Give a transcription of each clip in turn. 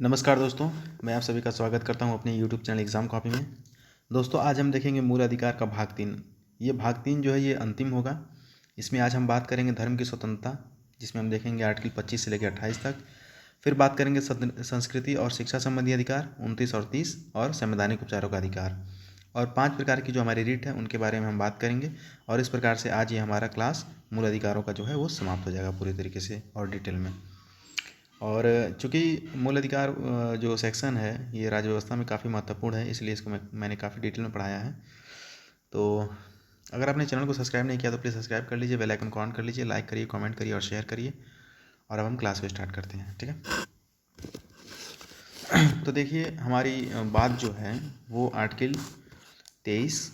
नमस्कार दोस्तों, मैं आप सभी का स्वागत करता हूं अपने YouTube चैनल एग्ज़ाम कॉपी में। दोस्तों, आज हम देखेंगे मूल अधिकार का भाग 3। ये भाग 3 जो है ये अंतिम होगा। इसमें आज हम बात करेंगे धर्म की स्वतंत्रता, जिसमें हम देखेंगे आर्टिकल 25 से लेकर 28 तक। फिर बात करेंगे संस्कृति और शिक्षा संबंधी अधिकार 29 और 30 और संवैधानिक उपचारों का अधिकार। और 5 प्रकार की जो हमारी रीट है उनके बारे में हम बात करेंगे। और इस प्रकार से आज ये हमारा क्लास मूल अधिकारों का जो है वो समाप्त हो जाएगा पूरी तरीके से और डिटेल में। और चूँकि मूल अधिकार जो सेक्शन है ये राज्य व्यवस्था में काफ़ी महत्वपूर्ण है, इसलिए इसको मैंने काफ़ी डिटेल में पढ़ाया है। तो अगर आपने चैनल को सब्सक्राइब नहीं किया तो प्लीज़ सब्सक्राइब कर लीजिए, बेल आइकन को ऑन कर लीजिए, लाइक करिए, कमेंट करिए और शेयर करिए। और अब हम क्लास को स्टार्ट करते हैं, ठीक है। तो देखिए, हमारी बात जो है वो आर्टिकल 23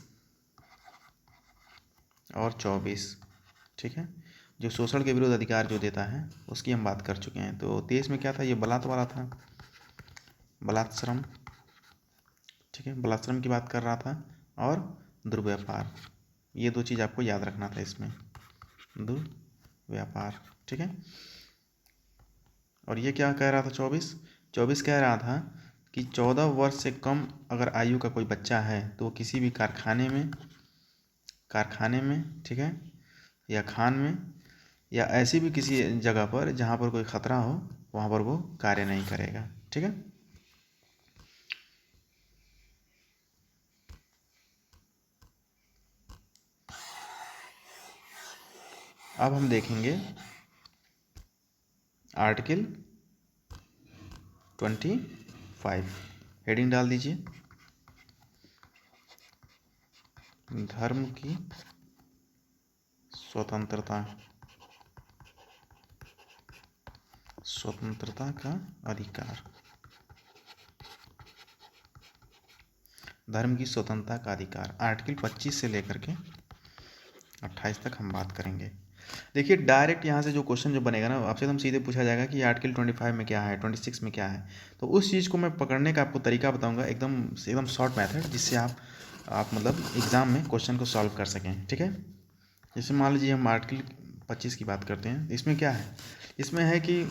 और 24, ठीक है, जो शोषण के विरुद्ध अधिकार जो देता है उसकी हम बात कर चुके हैं। तो 23 में क्या था, ये बलात् वाला था, बलात्श्रम, ठीक है, बलात्श्रम की बात कर रहा था। और दुर्व्यापार, ये दो चीज़ आपको याद रखना था इसमें, दुर्व्यापार, ठीक है। और ये क्या कह रहा था, 24 कह रहा था कि 14 वर्ष से कम अगर आयु का कोई बच्चा है तो वो किसी भी कारखाने में, ठीक है, या खान में या ऐसी भी किसी जगह पर जहाँ पर कोई ख़तरा हो वहाँ पर वो कार्य नहीं करेगा, ठीक है। अब हम देखेंगे आर्टिकल 25, हेडिंग डाल दीजिए, धर्म की स्वतंत्रता का अधिकार, धर्म की स्वतंत्रता का अधिकार। आर्टिकल 25 से लेकर के 28 तक हम बात करेंगे। देखिए, डायरेक्ट यहाँ से जो क्वेश्चन जो बनेगा ना, आपसे एकदम सीधे पूछा जाएगा कि आर्टिकल 25 में क्या है, 26 में क्या है। तो उस चीज़ को मैं पकड़ने का आपको तरीका बताऊंगा, एकदम शॉर्ट मेथड, जिससे आप मतलब एग्ज़ाम में क्वेश्चन को सॉल्व कर सकें, ठीक है। जैसे मान लीजिए हम आर्टिकल 25 की बात करते हैं। इसमें क्या है, इसमें है कि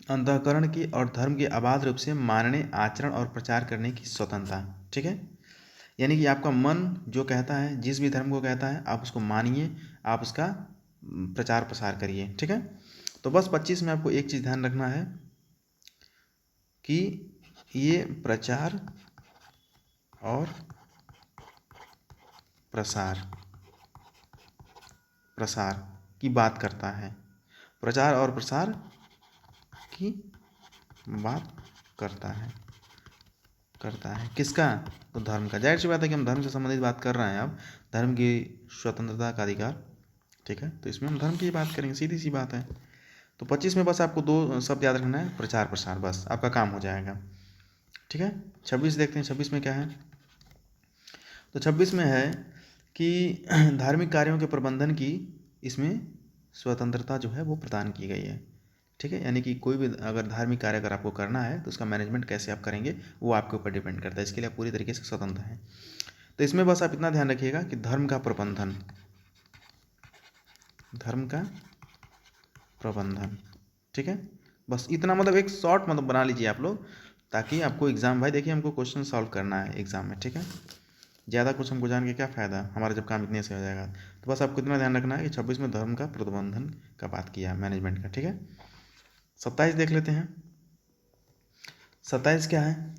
अंतःकरण की और धर्म के अबाध रूप से मानने, आचरण और प्रचार करने की स्वतंत्रता, ठीक है। यानी कि आपका मन जो कहता है, जिस भी धर्म को कहता है, आप उसको मानिए, आप उसका प्रचार प्रसार करिए, ठीक है। तो बस 25 में आपको एक चीज़ ध्यान रखना है कि ये प्रचार और प्रसार की बात करता है, प्रचार और प्रसार की बात करता है किसका, तो धर्म का। जाहिर सी बात है कि हम धर्म से संबंधित बात कर रहे हैं, अब धर्म की स्वतंत्रता का अधिकार, ठीक है। तो इसमें हम धर्म की बात करेंगे, सीधी सी बात है। तो 25 में बस आपको 2 शब्द याद रखना है, प्रचार प्रसार, बस आपका काम हो जाएगा, ठीक है। 26 देखते हैं, 26 में क्या है। तो 26 में है कि धार्मिक कार्यों के प्रबंधन की इसमें स्वतंत्रता जो है वो प्रदान की गई है, ठीक है। यानी कि कोई भी अगर धार्मिक कार्य अगर आपको करना है तो उसका मैनेजमेंट कैसे आप करेंगे वो आपके ऊपर डिपेंड करता है, इसके लिए आप पूरी तरीके से स्वतंत्र हैं। तो इसमें बस आप इतना ध्यान रखिएगा कि धर्म का प्रबंधन, ठीक है। बस इतना, मतलब एक शॉर्ट मतलब बना लीजिए आप लोग, ताकि आपको एग्ज़ाम, भाई देखिए हमको क्वेश्चन सॉल्व करना है एग्ज़ाम में, ठीक है। ज़्यादा कुछ हमको जान के क्या फ़ायदा, हमारा जब काम इतने से हो जाएगा। तो बस आपको इतना ध्यान रखना है कि 26 में धर्म का प्रबंधन का बात किया, मैनेजमेंट का, ठीक है। 27 देख लेते हैं। 27 क्या है,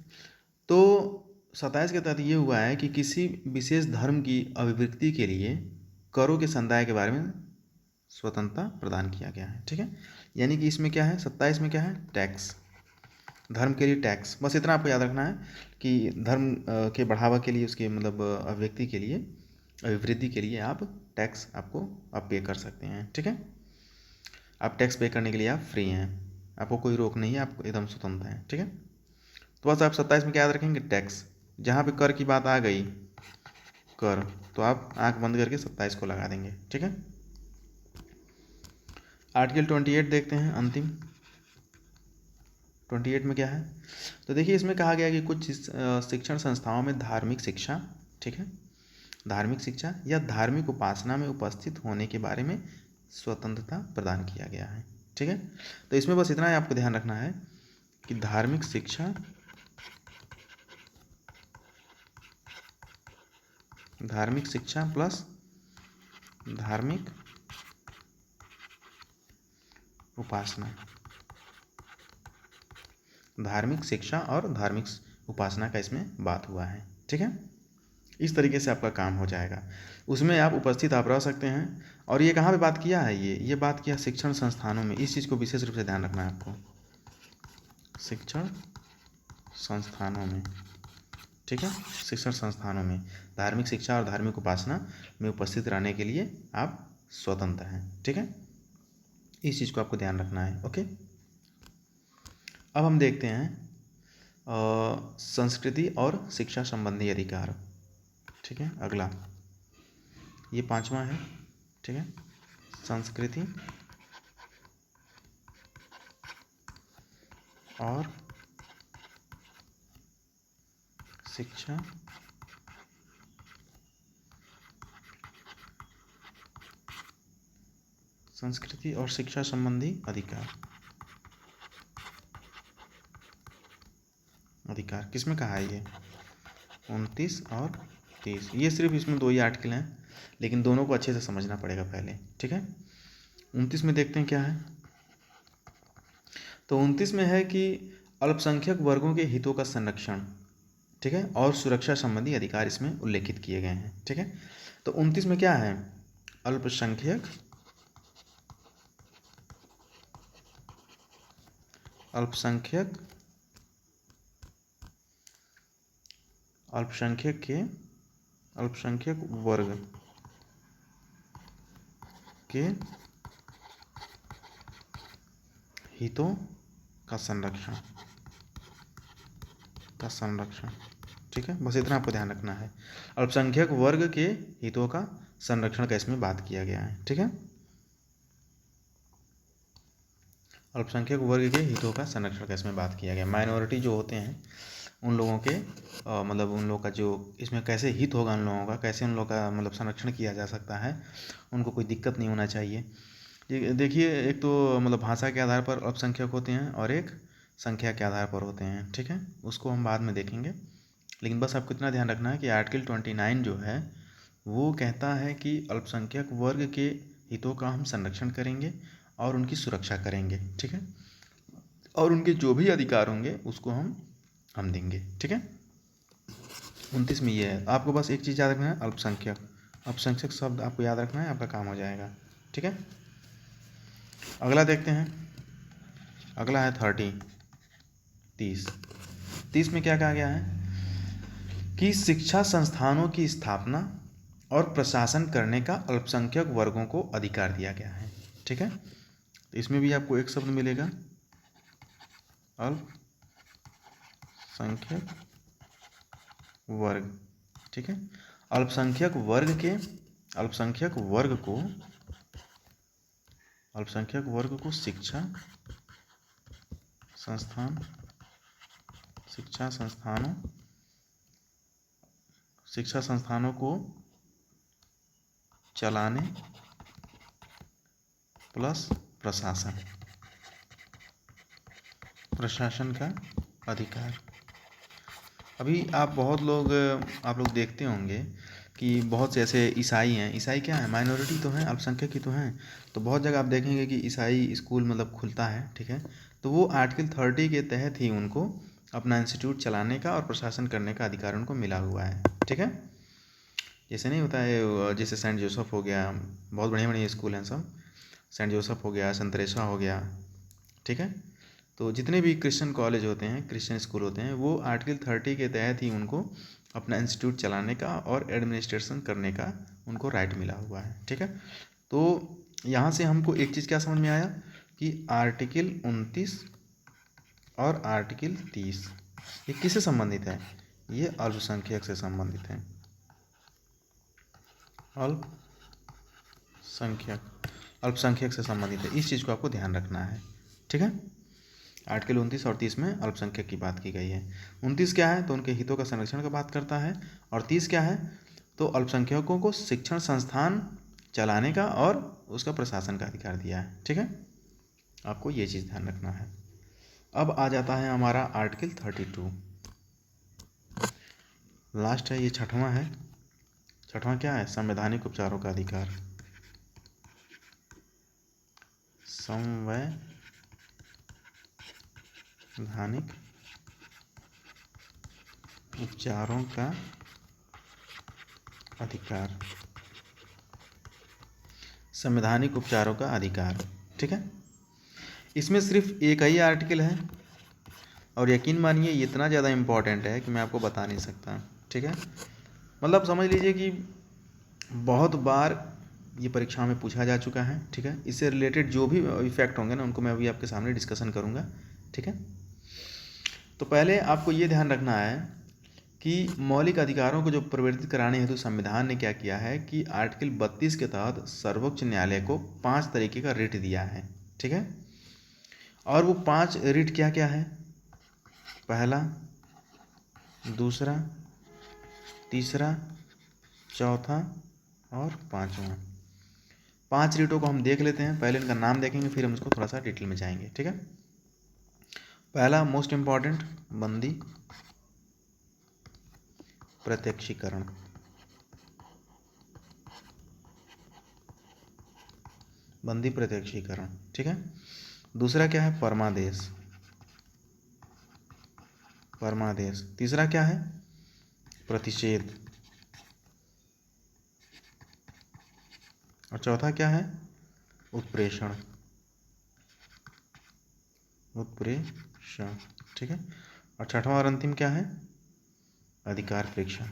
तो 27 के तहत ये हुआ है कि किसी विशेष धर्म की अभिव्यक्ति के लिए करों के संदाय के बारे में स्वतंत्रता प्रदान किया गया है, ठीक है। यानी कि इसमें क्या है, 27 में क्या है, टैक्स, धर्म के लिए टैक्स। बस इतना आपको याद रखना है कि धर्म के बढ़ावा के लिए, उसके मतलब अभिव्यक्ति के लिए, अभिवृद्धि के लिए आप टैक्स आप पे कर सकते हैं, ठीक है। आप टैक्स पे करने के लिए आप फ्री हैं, आपको कोई रोक नहीं है, आप एकदम स्वतंत्र हैं, ठीक है। तो बस आप 27 में क्या याद रखेंगे, टैक्स। जहाँ पे कर की बात आ गई, कर, तो आप आंख बंद करके 27 को लगा देंगे, ठीक है। आर्टिकल 28 देखते हैं, अंतिम 28 में क्या है। तो देखिए, इसमें कहा गया कि कुछ शिक्षण संस्थाओं में धार्मिक शिक्षा, ठीक है, धार्मिक शिक्षा या धार्मिक उपासना में उपस्थित होने के बारे में स्वतंत्रता प्रदान किया गया है, ठीक है। तो इसमें बस इतना ही आपको ध्यान रखना है कि धार्मिक शिक्षा, धार्मिक शिक्षा प्लस धार्मिक उपासना, धार्मिक शिक्षा और धार्मिक उपासना का इसमें बात हुआ है। ठीक है, इस तरीके से आपका काम हो जाएगा। उसमें आप उपस्थित आप रह सकते हैं। और ये कहाँ पे बात किया है, ये बात किया शिक्षण संस्थानों में। इस चीज़ को विशेष रूप से ध्यान रखना है आपको, शिक्षण संस्थानों में। ठीक है, शिक्षण संस्थानों में धार्मिक शिक्षा और धार्मिक उपासना में उपस्थित रहने के लिए आप स्वतंत्र हैं। ठीक है, इस चीज़ को आपको ध्यान रखना है। ओके, अब हम देखते हैं संस्कृति और शिक्षा संबंधी अधिकार। ठीक है, अगला ये 5वां है। ठीक है, संस्कृति और शिक्षा संस्कृति और शिक्षा संबंधी अधिकार। अधिकार किसमें कहा है ये, 29 और 30। ये सिर्फ इसमें 2 ही आर्टिकल हैं, लेकिन दोनों को अच्छे से समझना पड़ेगा पहले। ठीक है, 29 में देखते हैं क्या है। तो 29 में है कि अल्पसंख्यक वर्गों के हितों का संरक्षण, ठीक है, और सुरक्षा संबंधी अधिकार इसमें उल्लेखित किए गए हैं। ठीक है, तो 29 में क्या है, अल्पसंख्यक अल्पसंख्यक अल्पसंख्यक के अल्पसंख्यक वर्ग के हितों का संरक्षण ठीक है, बस इतना आपको ध्यान रखना है। अल्पसंख्यक वर्ग के हितों का संरक्षण का इसमें बात किया गया है। ठीक है, अल्पसंख्यक वर्ग के हितों का संरक्षण का इसमें बात किया गया। माइनॉरिटी जो होते हैं उन लोगों के मतलब उन लोगों का जो इसमें कैसे हित होगा, उन लोगों का कैसे उन लोगों का मतलब संरक्षण किया जा सकता है, उनको कोई दिक्कत नहीं होना चाहिए। देखिए, एक तो मतलब भाषा के आधार पर अल्पसंख्यक होते हैं और एक संख्या के आधार पर होते हैं। ठीक है, उसको हम बाद में देखेंगे, लेकिन बस आपको इतना ध्यान रखना है कि आर्टिकल 29 जो है वो कहता है कि अल्पसंख्यक वर्ग के हितों का हम संरक्षण करेंगे और उनकी सुरक्षा करेंगे। ठीक है, और उनके जो भी अधिकार होंगे उसको हम देंगे। ठीक है, 29 में ये है। आपको बस एक चीज़ याद रखना है, अल्पसंख्यक शब्द आपको याद रखना है, आपका काम हो जाएगा। ठीक है, अगला देखते हैं। अगला है 30 में क्या कहा गया है कि शिक्षा संस्थानों की स्थापना और प्रशासन करने का अल्पसंख्यक वर्गों को अधिकार दिया गया है। ठीक है, तो इसमें भी आपको एक शब्द मिलेगा, अल्पसंख्यक वर्ग। ठीक है, अल्पसंख्यक वर्ग को शिक्षा संस्थानों को चलाने प्लस प्रशासन का अधिकार। अभी आप लोग देखते होंगे कि बहुत से ऐसे ईसाई हैं। ईसाई क्या है, माइनॉरिटी तो हैं, अल्पसंख्यक ही तो हैं। तो बहुत जगह आप देखेंगे कि ईसाई स्कूल मतलब खुलता है। ठीक है, तो वो आर्टिकल 30 के तहत ही उनको अपना इंस्टीट्यूट चलाने का और प्रशासन करने का अधिकार उनको मिला हुआ है। ठीक है, जैसे नहीं होता है, जैसे सेंट जोसेफ हो गया, बहुत बढ़िया स्कूल हैं सब, सेंट जोसेफ हो गया, संत तेरेसा हो गया। ठीक है, तो जितने भी क्रिश्चियन कॉलेज होते हैं, क्रिश्चियन स्कूल होते हैं, वो आर्टिकल 30 के तहत ही उनको अपना इंस्टीट्यूट चलाने का और एडमिनिस्ट्रेशन करने का उनको राइट मिला हुआ है। ठीक है, तो यहाँ से हमको एक चीज़ क्या समझ में आया कि आर्टिकल 29 और आर्टिकल 30 ये किससे संबंधित है, ये अल्पसंख्यक से संबंधित है। अल्पसंख्यक से संबंधित है, इस चीज़ को आपको ध्यान रखना है। ठीक है, आर्टिकल 29 और 30 में अल्पसंख्यक की बात की गई है। 29 क्या है, तो उनके हितों का संरक्षण का बात करता है, और 30 क्या है, तो अल्पसंख्यकों को शिक्षण संस्थान चलाने का और उसका प्रशासन का अधिकार दिया है। ठीक है, आपको ये चीज़ ध्यान रखना है। अब आ जाता है हमारा आर्टिकल 32, लास्ट है, ये छठवां है। छठवां क्या है? संवैधानिक उपचारों का अधिकार। संवैधानिक उपचारों का अधिकार, संवैधानिक उपचारों का अधिकार, ठीक है। इसमें सिर्फ एक ही आर्टिकल है और यकीन मानिए ये इतना ज़्यादा इम्पॉर्टेंट है कि मैं आपको बता नहीं सकता, ठीक है। मतलब समझ लीजिए कि बहुत बार ये परीक्षा में पूछा जा चुका है, ठीक है। इससे रिलेटेड जो भी इफेक्ट होंगे ना उनको मैं अभी आपके सामने डिस्कशन करूँगा, ठीक है। तो पहले आपको ये ध्यान रखना है कि मौलिक अधिकारों को जो परिवर्तित कराने हेतु संविधान ने क्या किया है कि आर्टिकल 32 के तहत सर्वोच्च न्यायालय को 5 तरीके का रिट दिया है, ठीक है। और वो 5 रिट क्या क्या है? पहला, दूसरा, तीसरा, चौथा और पांचवा। 5 रिटों को हम देख लेते हैं। पहले इनका नाम देखेंगे, फिर हम इसको थोड़ा सा डिटेल में जाएंगे, ठीक है। पहला मोस्ट इम्पॉर्टेंट, बंदी प्रत्यक्षीकरण। बंदी प्रत्यक्षीकरण, ठीक है। दूसरा क्या है? परमादेश। परमादेश। तीसरा क्या है? प्रतिषेध। और चौथा क्या है? उत्प्रेषण। उत्प्रेषण, ठीक है। और छठवां और अंतिम क्या है? अधिकार परीक्षण।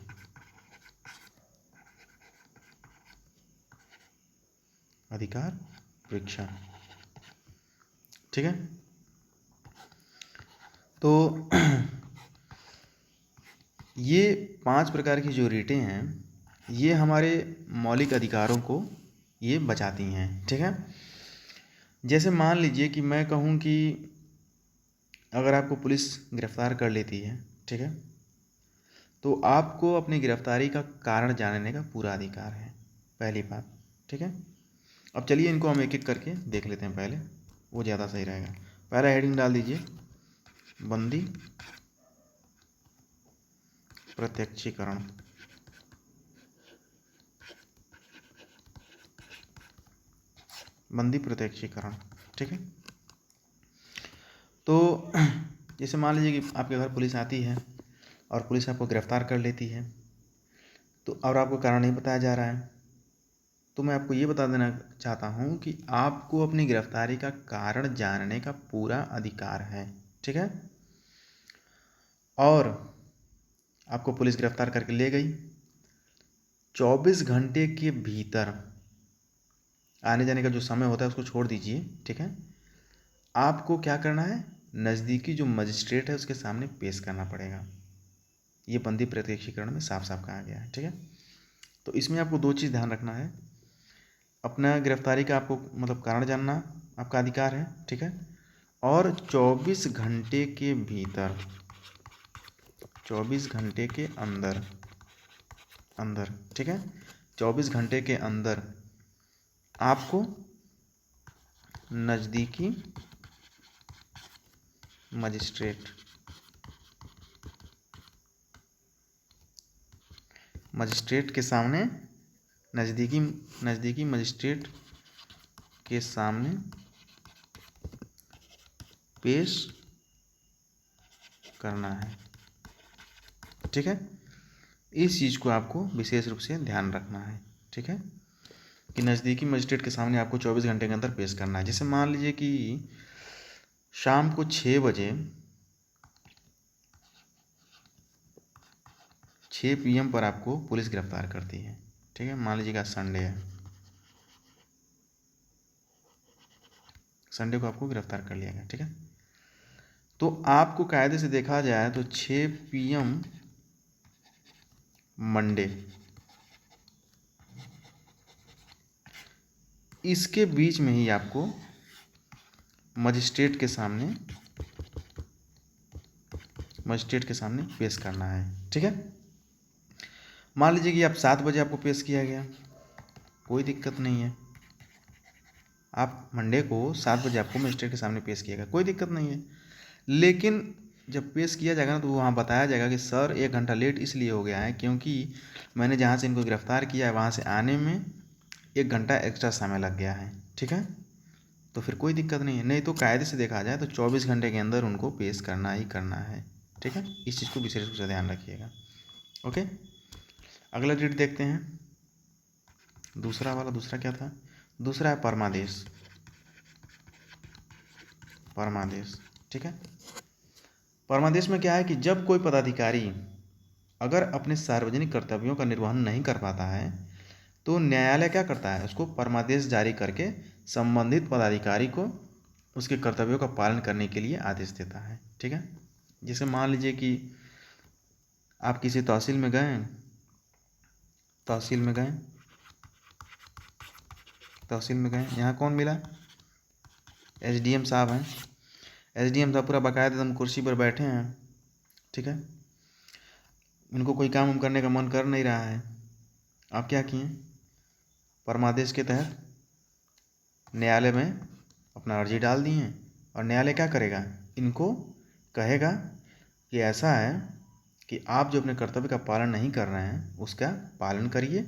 अधिकार परीक्षण, ठीक है। तो ये 5 प्रकार की जो रीटें हैं ये हमारे मौलिक अधिकारों को ये बचाती हैं, ठीक है। जैसे मान लीजिए कि मैं कहूँ कि अगर आपको पुलिस गिरफ्तार कर लेती है, ठीक है, तो आपको अपनी गिरफ्तारी का कारण जानने का पूरा अधिकार है, पहली बात, ठीक है। अब चलिए इनको हम एक एक करके देख लेते हैं, पहले वो ज़्यादा सही रहेगा। पहला हेडिंग डाल दीजिए, बंदी प्रत्यक्षीकरण। बंदी प्रत्यक्षीकरण, ठीक है। तो जैसे मान लीजिए कि आपके घर पुलिस आती है और पुलिस आपको गिरफ्तार कर लेती है, तो और आपको कारण नहीं बताया जा रहा है, तो मैं आपको ये बता देना चाहता हूँ कि आपको अपनी गिरफ्तारी का कारण जानने का पूरा अधिकार है, ठीक है। और आपको पुलिस गिरफ्तार करके ले गई, 24 घंटे के भीतर, आने जाने का जो समय होता है उसको छोड़ दीजिए, ठीक है, आपको क्या करना है? नज़दीकी जो मजिस्ट्रेट है उसके सामने पेश करना पड़ेगा। ये बंदी प्रत्यक्षीकरण में साफ साफ कहा गया है, ठीक है। तो इसमें आपको 2 चीज़ ध्यान रखना है, अपना गिरफ्तारी का आपको मतलब कारण जानना आपका अधिकार है, ठीक है। और 24 घंटे के भीतर, 24 घंटे के अंदर, ठीक है, 24 घंटे के अंदर आपको नज़दीकी मजिस्ट्रेट के सामने, नज़दीकी मजिस्ट्रेट के सामने पेश करना है, ठीक है। इस चीज़ को आपको विशेष रूप से ध्यान रखना है, ठीक है, कि नज़दीकी मजिस्ट्रेट के सामने आपको 24 घंटे के अंदर पेश करना है। जैसे मान लीजिए कि शाम को 6 बजे 6 PM पर आपको पुलिस गिरफ्तार करती है, ठीक है। मान लीजिए कि आज संडे है, संडे को आपको गिरफ्तार कर लिया गया, ठीक है। तो आपको कायदे से देखा जाए तो 6 PM मंडे, इसके बीच में ही आपको मजिस्ट्रेट के सामने पेश करना है, ठीक है। मान लीजिए कि आप 7 बजे आपको पेश किया गया, कोई दिक्कत नहीं है, आप मंडे को 7 बजे आपको मजिस्ट्रेट के सामने पेश किया गया, कोई दिक्कत नहीं है। लेकिन जब पेश किया जाएगा ना तो वहाँ बताया जाएगा कि सर 1 घंटा लेट इसलिए हो गया है क्योंकि मैंने जहाँ से इनको गिरफ्तार किया है वहाँ से आने में 1 घंटा एक्स्ट्रा समय लग गया है। ठीक है, तो फिर कोई दिक्कत नहीं है। नहीं तो कायदे से देखा जाए तो 24 घंटे के अंदर उनको पेश करना ही करना है। ठीक है, इस चीज़ को विशेष रूप से ध्यान रखिएगा। ओके, अगला डेट देखते हैं। दूसरा क्या था? दूसरा है परमादेश। ठीक है, परमादेश में क्या है कि जब कोई पदाधिकारी अगर अपने सार्वजनिक कर्तव्यों का निर्वहन नहीं कर पाता है तो न्यायालय क्या करता है, उसको परमादेश जारी करके संबंधित पदाधिकारी को उसके कर्तव्यों का पालन करने के लिए आदेश देता है। ठीक है, जैसे मान लीजिए कि आप किसी तहसील में गए, यहाँ कौन मिला? एसडीएम साहब हैं। एसडीएम साहब पूरा बाकायदा एकदम कुर्सी पर बैठे हैं। ठीक है, इनको कोई काम करने का मन कर नहीं रहा है। आप क्या किए? परमादेश के तहत न्यायालय में अपना अर्जी डाल दिए और न्यायालय क्या करेगा, इनको कहेगा कि ऐसा है कि आप जो अपने कर्तव्य का पालन नहीं कर रहे हैं उसका पालन करिए।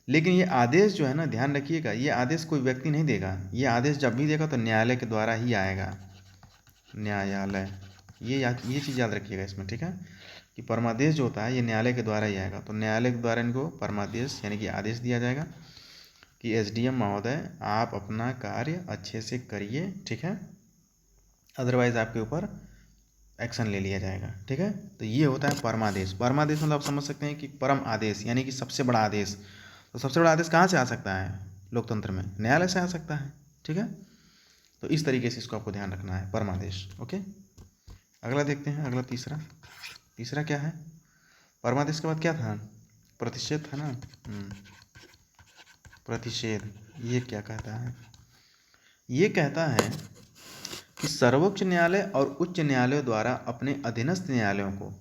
लेकिन ये आदेश जो है ना, ध्यान रखिएगा, ये आदेश कोई व्यक्ति नहीं देगा। ये आदेश जब भी देगा तो न्यायालय के द्वारा ही आएगा। न्यायालय, ये चीज़ याद रखिएगा इसमें। ठीक है, कि परमादेश जो होता है ये न्यायालय के द्वारा ही आएगा। तो न्यायालय के द्वारा इनको परमादेश यानी कि आदेश दिया जाएगा कि एसडीएम महोदय आप अपना कार्य अच्छे से करिए। ठीक है, अदरवाइज़ आपके ऊपर एक्शन ले लिया जाएगा। ठीक है, तो ये होता है परमादेश। परमादेश मतलब आप समझ सकते हैं कि परम आदेश यानी कि सबसे बड़ा आदेश। तो सबसे बड़ा आदेश कहाँ से आ सकता है लोकतंत्र में? न्यायालय से आ सकता है। ठीक है, तो इस तरीके से इसको आपको ध्यान रखना है, परमादेश। ओके, अगला देखते हैं। अगला तीसरा क्या है? परमादेश के बाद क्या था? प्रतिषेध था ना। प्रतिषेध ये क्या कहता है? ये कहता है कि सर्वोच्च न्यायालय और उच्च न्यायालयों द्वारा अपने अधीनस्थ न्यायालयों को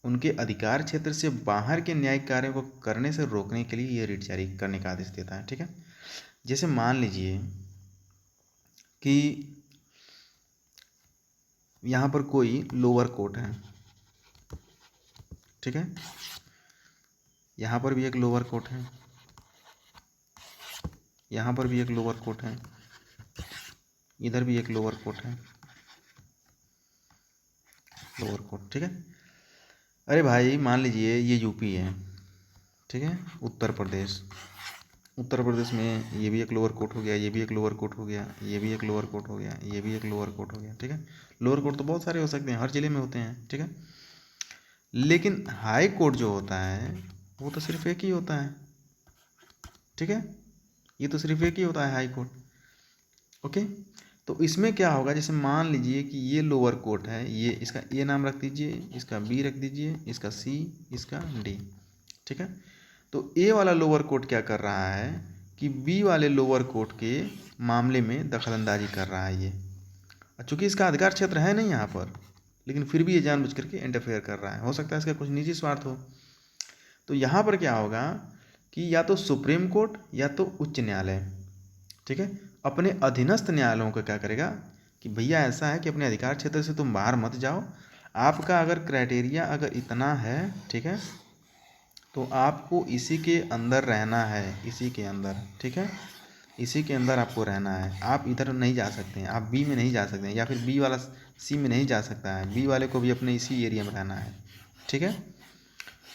उनके अधिकार क्षेत्र से बाहर के न्यायिक कार्यों को करने से रोकने के लिए ये रिट जारी करने का आदेश देता है। ठीक है, जैसे मान लीजिए कि यहाँ पर कोई लोअर कोर्ट है। ठीक है, यहाँ पर भी एक लोअर कोर्ट है, यहाँ पर भी एक लोअर कोर्ट है, इधर भी एक लोअर कोर्ट है, लोअर कोर्ट। ठीक है, अरे भाई मान लीजिए ये यूपी है। ठीक है, उत्तर प्रदेश में ये भी एक लोअर कोर्ट हो गया, ये भी एक लोअर कोर्ट हो गया, ये भी एक लोअर कोर्ट हो गया, ये भी एक लोअर कोर्ट हो गया। ठीक है, लोअर कोर्ट तो बहुत सारे हो सकते हैं, हर जिले में होते हैं। ठीक है, लेकिन हाई कोर्ट जो होता है वो तो सिर्फ एक ही होता है। ठीक है, ये तो सिर्फ एक ही होता है, हाई कोर्ट। ओके, तो इसमें क्या होगा, जैसे मान लीजिए कि ये लोअर कोर्ट है, ये इसका ए नाम रख दीजिए, इसका बी रख दीजिए, इसका सी, इसका डी। ठीक है, तो ए वाला लोअर कोर्ट क्या कर रहा है कि बी वाले लोअर कोर्ट के मामले में दखलंदाजी कर रहा है ये। चूँकि इसका अधिकार क्षेत्र है नहीं यहाँ पर, लेकिन फिर भी ये जानबूझ करके इंटरफेयर कर रहा है। हो सकता है इसका कुछ निजी स्वार्थ हो। तो यहाँ पर क्या होगा कि या तो सुप्रीम कोर्ट या तो उच्च न्यायालय, ठीक है, अपने अधीनस्थ न्यायालयों को क्या करेगा कि भैया ऐसा है कि अपने अधिकार क्षेत्र से तुम बाहर मत जाओ, आपका अगर क्राइटेरिया अगर इतना है, ठीक है, तो आपको इसी के अंदर रहना है, इसी के अंदर। ठीक है, इसी के अंदर आपको रहना है, आप इधर नहीं जा सकते हैं, आप बी में नहीं जा सकते हैं, या फिर बी वाला सी में नहीं जा सकता है, बी वाले को भी अपने इसी एरिया में रहना है। ठीक है,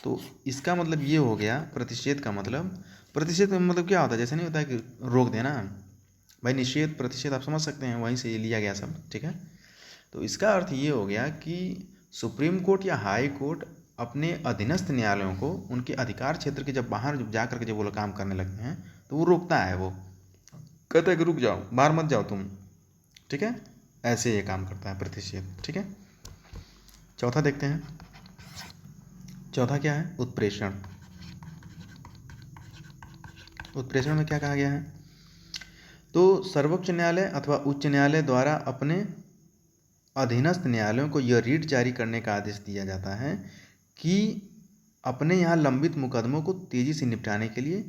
तो इसका मतलब ये हो गया प्रतिषेध का मतलब। प्रतिषेध का मतलब क्या होता है? जैसे नहीं होता है कि रोक देना भाई, निषेध प्रतिषेध आप समझ सकते हैं, वहीं से लिया गया सब। ठीक है, तो इसका अर्थ ये हो गया कि सुप्रीम कोर्ट या हाई कोर्ट अपने अधीनस्थ न्यायालयों को उनके अधिकार क्षेत्र के जब बाहर जब जा करके जब वो लोग काम करने लगते हैं तो वो रोकता है, वो कहता है कि रुक जाओ, बाहर मत जाओ तुम। ठीक है, ऐसे ये काम करता है प्रतिषेध। ठीक है, चौथा देखते हैं। चौथा क्या है? उत्प्रेषण। उत्प्रेषण में क्या कहा गया है? तो सर्वोच्च न्यायालय अथवा उच्च न्यायालय द्वारा अपने अधीनस्थ न्यायालयों को यह रीट जारी करने का आदेश दिया जाता है कि अपने यहाँ लंबित मुकदमों को तेज़ी से निपटाने के लिए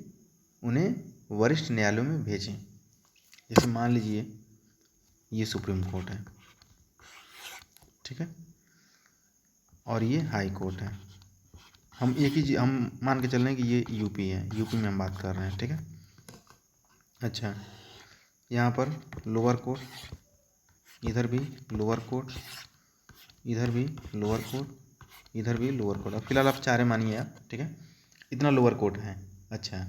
उन्हें वरिष्ठ न्यायालयों में भेजें। जैसे मान लीजिए ये सुप्रीम कोर्ट है, ठीक है, और ये हाई कोर्ट है। हम एक ही हम मान के चल रहे हैं कि ये यूपी है, यूपी में हम बात कर रहे हैं, ठीक है। अच्छा, यहाँ पर लोअर कोर्ट, इधर भी लोअर कोर्ट, इधर भी लोअर कोर्ट, इधर भी लोअर कोर्ट। अब फिलहाल आप चारे मानिए आप, ठीक है, इतना लोअर कोर्ट है। अच्छा,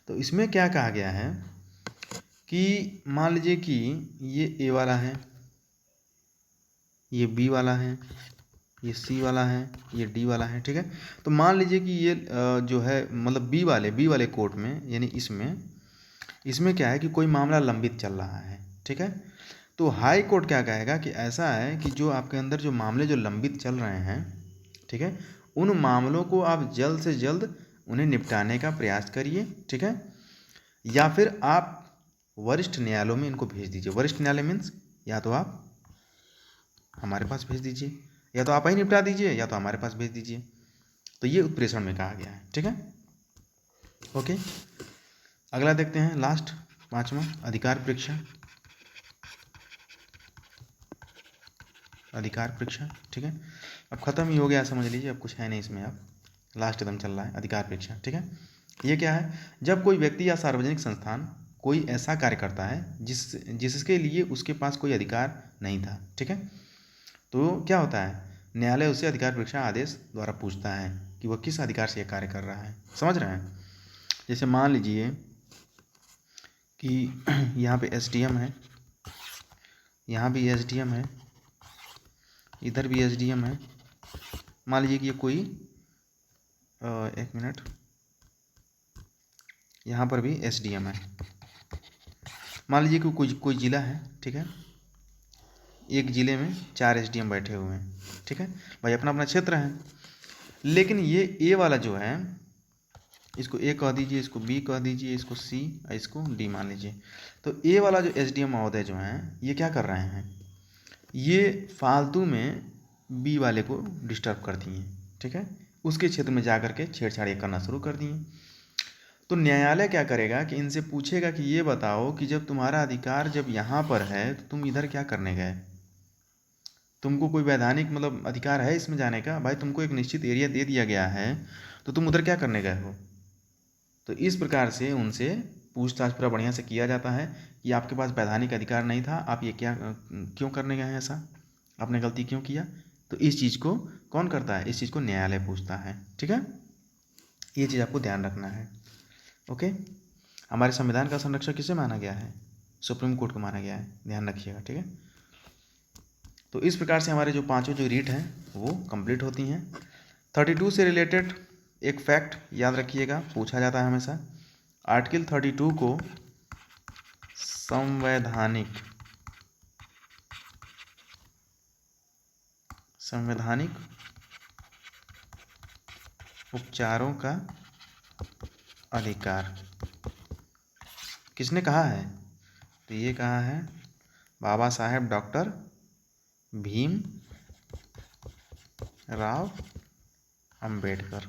तो इसमें क्या कहा गया है कि मान लीजिए कि ये ए वाला है, ये बी वाला है, ये सी वाला है, ये डी वाला है, ठीक है। तो मान लीजिए कि ये जो है मतलब बी वाले कोर्ट में, यानी इसमें क्या है कि कोई मामला लंबित चल रहा है, ठीक है। तो हाई कोर्ट क्या कहेगा कि ऐसा है कि जो आपके अंदर जो मामले जो लंबित चल रहे हैं, ठीक है, उन मामलों को आप जल्द से जल्द उन्हें निपटाने का प्रयास करिए, ठीक है, या फिर आप वरिष्ठ न्यायालयों में इनको भेज दीजिए। वरिष्ठ न्यायालय मीन्स या तो आप हमारे पास भेज दीजिए, या तो आप ही निपटा दीजिए, या तो हमारे पास भेज दीजिए। तो ये उत्प्रेषण में कहा गया है, ठीक है। ओके, अगला देखते हैं, लास्ट 5वां, अधिकार परीक्षा। अधिकार परीक्षा, ठीक है, अब ख़त्म ही हो गया समझ लीजिए, अब कुछ है नहीं इसमें, अब लास्ट एकदम चल रहा है अधिकार परीक्षा, ठीक है। ये क्या है, जब कोई व्यक्ति या सार्वजनिक संस्थान कोई ऐसा कार्य करता है जिसके लिए उसके पास कोई अधिकार नहीं था, ठीक है, तो क्या होता है, न्यायालय उसे अधिकार परीक्षा आदेश द्वारा पूछता है कि वह किस अधिकार से यह कार्य कर रहा है। समझ रहे हैं, जैसे मान लीजिए कि यहाँ पे एसडीएम है, यहाँ भी एसडीएम है, इधर भी एसडीएम है। मान लीजिए कि ये कोई एक मिनट, यहाँ पर भी एसडीएम है। मान लीजिए कि कोई ज़िला है, ठीक है, एक ज़िले में 4 एसडीएम बैठे हुए हैं, ठीक है, भाई अपना अपना क्षेत्र है। लेकिन ये ए वाला जो है, इसको ए कह दीजिए, इसको बी कह दीजिए, इसको सी और इसको डी मान लीजिए। तो ए वाला जो एसडीएम महोदय जो हैं, ये क्या कर रहे हैं, ये फालतू में बी वाले को डिस्टर्ब करती हैं, ठीक है, उसके क्षेत्र में जा कर के छेड़छाड़ करना शुरू कर दिए। तो न्यायालय क्या करेगा कि इनसे पूछेगा कि ये बताओ कि जब तुम्हारा अधिकार जब यहाँ पर है तो तुम इधर क्या करने गए, तुमको कोई वैधानिक मतलब अधिकार है इसमें जाने का, भाई तुमको एक निश्चित एरिया दे दिया गया है तो तुम उधर क्या करने गए हो। तो इस प्रकार से उनसे पूछताछ पूरा बढ़िया से किया जाता है कि आपके पास वैधानिक अधिकार नहीं था, आप ये क्या क्यों करने गए हैं, ऐसा आपने गलती क्यों किया। तो इस चीज़ को कौन करता है, इस चीज़ को न्यायालय पूछता है, ठीक है, ये चीज़ आपको ध्यान रखना है। ओके, हमारे संविधान का संरक्षक किसे माना गया है, सुप्रीम कोर्ट को माना गया है, ध्यान रखिएगा, ठीक है। तो इस प्रकार से हमारे जो पांचों जो रीट हैं वो कंप्लीट होती हैं। 32 से रिलेटेड एक फैक्ट याद रखिएगा, पूछा जाता है हमेशा। आर्टिकल 32 को संवैधानिक उपचारों का अधिकार किसने कहा है, तो ये कहा है बाबा साहेब डॉक्टर भीम राव अंबेडकर।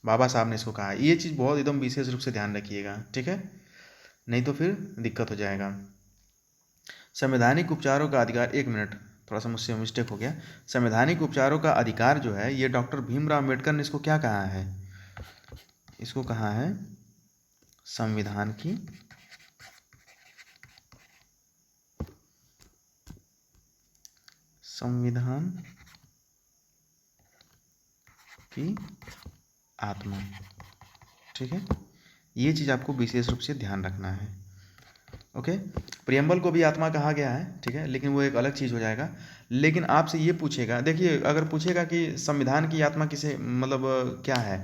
बाबा साहब ने इसको कहा है, ये चीज़ बहुत एकदम विशेष रूप से ध्यान रखिएगा, ठीक है, नहीं तो फिर दिक्कत हो जाएगा। संवैधानिक उपचारों का अधिकार, एक मिनट थोड़ा सा मुझसे मिस्टेक हो गया, संवैधानिक उपचारों का अधिकार जो है ये डॉक्टर भीमराव अंबेडकर ने इसको क्या कहा है, इसको कहा है संविधान की आत्मा, ठीक है, ये चीज़ आपको विशेष रूप से ध्यान रखना है। ओके, प्रियम्बल को भी आत्मा कहा गया है, ठीक है, लेकिन वो एक अलग चीज़ हो जाएगा। लेकिन आपसे ये पूछेगा, देखिए अगर पूछेगा कि संविधान की आत्मा किसे मतलब क्या है,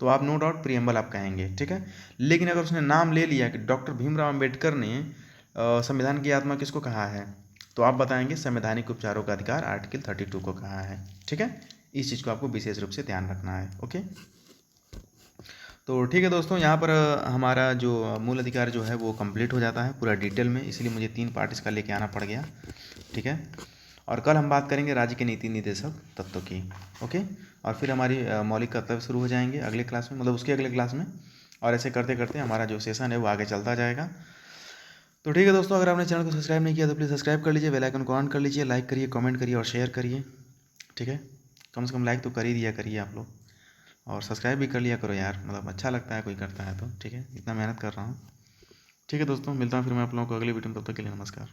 तो आप नो डाउट प्रियम्बल आप कहेंगे, ठीक है। लेकिन अगर उसने नाम ले लिया कि डॉक्टर भीमराव अंबेडकर ने संविधान की आत्मा किसको कहा है, तो आप बताएंगे संवैधानिक उपचारों का अधिकार आर्टिकल 32 को कहा है, ठीक है। इस चीज़ को आपको विशेष रूप से ध्यान रखना है। ओके, तो ठीक है दोस्तों, यहाँ पर हमारा जो मूल अधिकार जो है वो कंप्लीट हो जाता है पूरा डिटेल में, इसलिए मुझे 3 पार्ट इसका लेके आना पड़ गया, ठीक है। और कल हम बात करेंगे राज्य के नीति निर्देशक तत्वों की। ओके, और फिर हमारी मौलिक कर्तव्य शुरू हो जाएंगे अगले क्लास में, मतलब उसके अगले क्लास में, और ऐसे करते करते हमारा जो सेशन है वो आगे चलता जाएगा। तो ठीक है दोस्तों, अगर आपने चैनल को सब्सक्राइब नहीं किया तो प्लीज़ सब्सक्राइब कर लीजिए, बेल आइकन को ऑन कर लीजिए, लाइक करिए, कमेंट करिए और शेयर करिए। ठीक है, कम से कम लाइक तो कर ही दिया करिए आप लोग, और सब्सक्राइब भी कर लिया करो यार, मतलब अच्छा लगता है कोई करता है तो। ठीक है, इतना मेहनत कर रहा हूँ। ठीक है दोस्तों, मिलता हूँ फिर मैं आप लोगों को अगली वीडियो में, तब तक के लिए नमस्कार।